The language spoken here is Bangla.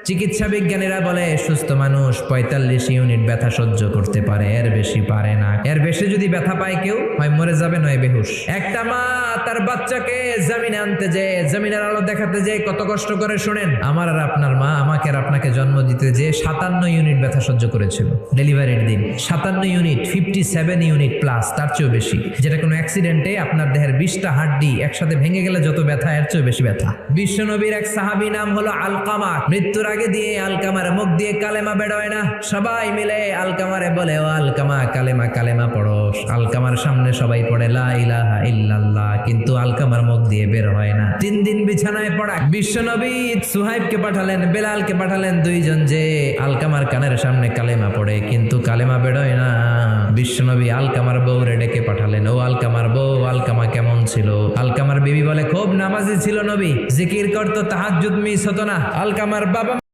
চিকিৎসা বিজ্ঞানীরা বলে সুস্থ মানুষ 45 ইউনিট ব্যথা সহ্য করতে পারে, এর বেশি পারে না। এর বেশি যদি ব্যথা পায় কেউ হয় মরে যাবে নয় বেহুশ। একটা মা তার বাচ্চাকে জমিনে আনতে যে জমিনের আলো দেখাতে যে কত কষ্ট করে শুনেন। আমার আর আপনার মা আমাকে আর আপনাকে জন্ম দিতে যে 57 ইউনিট ব্যথা সহ্য করেছিল ডেলিভারির দিন। 57 ইউনিট, 57 ইউনিট প্লাস, তার চেয়েও বেশি। যেটা কোনো অ্যাক্সিডেন্টে আপনার দেহের 20টা হাড্ডি একসাথে ভেঙে গেলে যত ব্যথা, এর চেয়েও বেশি ব্যথা। বিশ্বনবীর এক সাহাবী নাম হলো আলকামা। মৃত্যুর আগে দিয়ে আলকামার মুখ দিয়ে কালেমা বেরোয় না। সবাই মিলে আলকামারে বলে, ও আলকামা কালেমা কালেমা পড়ো। আলকামার সামনে সবাই পড়ে লা ইলাহা ইল্লাল্লাহ, কিন্তু আলকামার মুখ দিয়ে বের হয় না। 3 দিন বিছানায় পড়া। বিশ্বনবী সুহাইবকে পাঠালেন, বেলালকে পাঠালেন, দুইজন যে আলকামার কানের সামনে কালেমা পড়ে, কিন্তু কালেমা বেরোয় না। বিশ্বনবী আলকামার বউরে ডেকে পাঠালেন, ও আলকামার বউ, আলকামা কেমন ছিল? আলকামার বিবি বলে, খুব নামাজি ছিল নবী, জিকির করতো, তাহাজ্জুদ মিস হতো না। আলকামার বাবা